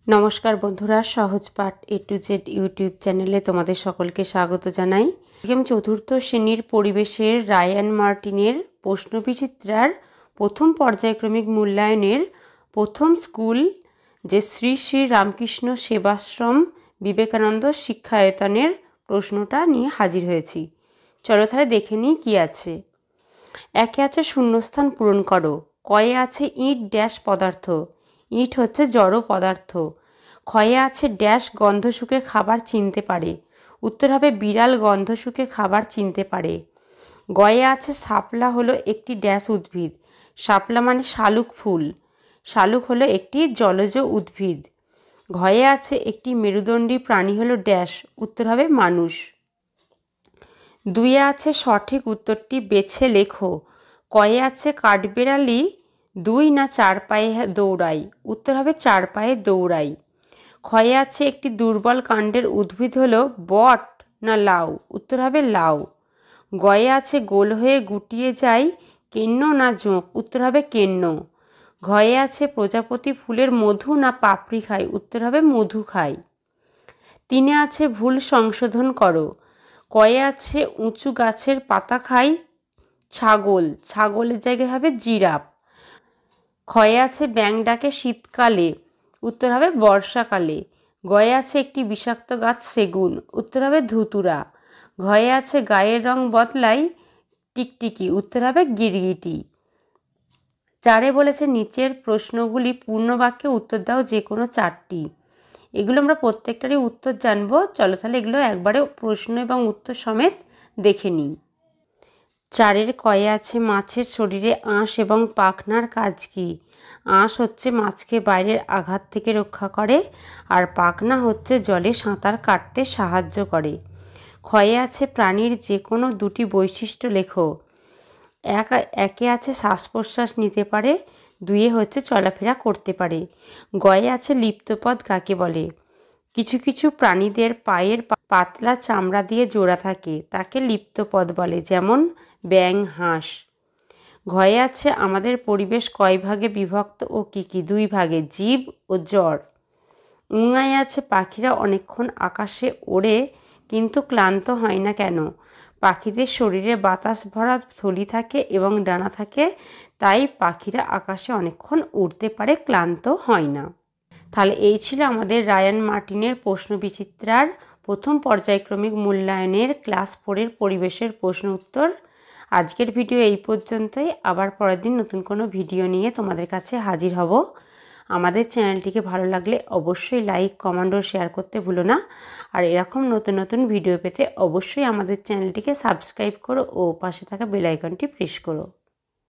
নমস্কার বন্ধুরা, সহজ পাঠ A to Z ইউটিউব চ্যানেলে তোমাদের সকলকে স্বাগত জানাই। চতুর্থ শ্রেণীর পরিবেশের রায়ান মার্টিনের প্রশ্নবিচিত্রার প্রথম পর্যায়ক্রমিক মূল্যায়নের প্রথম স্কুল যে শ্রী শ্রী রামকৃষ্ণ সেবাশ্রম বিবেকানন্দ শিক্ষায়তনের প্রশ্নটা নিয়ে হাজির হয়েছি। চলো তাহলে দেখে নিই কী আছে। একে আছে শূন্যস্থান পূরণ করো। কয়ে আছে ইট ড্যাশ পদার্থ। ইট হচ্ছে জড় পদার্থ। ক্ষয়ে আছে ড্যাশ গন্ধ শুকে খাবার চিনতে পারে। উত্তর হবে বিড়াল গন্ধ শুকে খাবার চিনতে পারে। গয়ে আছে শাপলা হলো একটি ড্যাশ উদ্ভিদ। শাপলা মানে শালুক ফুল। শালুক হলো একটি জলজ উদ্ভিদ। ঘয়ে আছে একটি মেরুদণ্ডী প্রাণী হলো ড্যাশ। উত্তর হবে মানুষ। দুইয়ে আছে সঠিক উত্তরটি বেছে লেখো। কয়ে আছে কাঠবেড়ালি 2 না 4 পায়ে দৌড়াই। উত্তর হবে 4 পায়ে দৌড়াই। ক্ষয়ে আছে একটি দুর্বল কাণ্ডের উদ্ভিদ হলো বট না লাউ। উত্তর হবে লাউ। গয়ে আছে গোল হয়ে গুটিয়ে যায় কেন্ন না জোঁক। উত্তর হবে কেন্ন। ঘয়ে আছে প্রজাপতি ফুলের মধু না পাপড়ি খায়। উত্তর হবে মধু খায়। 3 আছে ভুল সংশোধন করো। কয়ে আছে উঁচু গাছের পাতা খায় ছাগল। ছাগলের জায়গায় হবে জিরাফ। ক্ষয়ে আছে ব্যাঙ ডাকে শীতকালে। উত্তর হবে বর্ষাকালে। গয়ে আছে একটি বিষাক্ত গাছ সেগুন। উত্তর হবে ধুতুরা। ঘয়ে আছে গায়ের রং বদলায় টিকটিকি। উত্তর হবে গিরগিটি। 4 বলেছে নিচের প্রশ্নগুলি পূর্ণ বাক্যে উত্তর দাও যে কোনো 4টি। এগুলো আমরা প্রত্যেকটারই উত্তর জানবো। চলো তাহলে এগুলো একবারে প্রশ্ন এবং উত্তর সমেত দেখে নিই। 4 কয়ে আছে মাছের শরীরে আঁশ এবং পাখনার কাজ কি? আঁশ হচ্ছে মাছকে বাইরের আঘাত থেকে রক্ষা করে, আর পাখনা হচ্ছে জলে সাঁতার কাটতে সাহায্য করে। ক্ষয়ে আছে প্রাণীর যে কোনো 2টি বৈশিষ্ট্য লেখো। একে আছে শ্বাস প্রশ্বাস নিতে পারে। 2 হচ্ছে চলাফেরা করতে পারে। গয়ে আছে লিপ্তপদ কাকে বলে? কিছু কিছু প্রাণীদের পায়ের পাতলা চামড়া দিয়ে জোড়া থাকে, তাকে লিপ্তপদ বলে, যেমন ব্যাঙ, হাঁস। ঘয়ে আছে আমাদের পরিবেশ কয় ভাগে বিভক্ত ও কী কী? 2 ভাগে, জীব ও জড়। উঙায় আছে পাখিরা অনেকক্ষণ আকাশে ওড়ে কিন্তু ক্লান্ত হয় না কেন? পাখিদের শরীরে বাতাস ভরা থলি থাকে এবং ডানা থাকে, তাই পাখিরা আকাশে অনেকক্ষণ উড়তে পারে, ক্লান্ত হয় না। তাহলে এই ছিল আমাদের রায়ান মার্টিনের প্রশ্নবিচিত্রার প্রথম পর্যায়ক্রমিক মূল্যায়নের ক্লাস 4 পরিবেশের প্রশ্ন উত্তর। আজকের ভিডিও এই পর্যন্তই। আবার পরের দিন নতুন কোনো ভিডিও নিয়ে তোমাদের কাছে হাজির হব। আমাদের চ্যানেলটিকে ভালো লাগলে অবশ্যই লাইক, কমেন্ট ও শেয়ার করতে ভুলো না। আর এরকম নতুন নতুন ভিডিও পেতে অবশ্যই আমাদের চ্যানেলটিকে সাবস্ক্রাইব করো ও পাশে থাকা বেল আইকনটি প্রেস করো।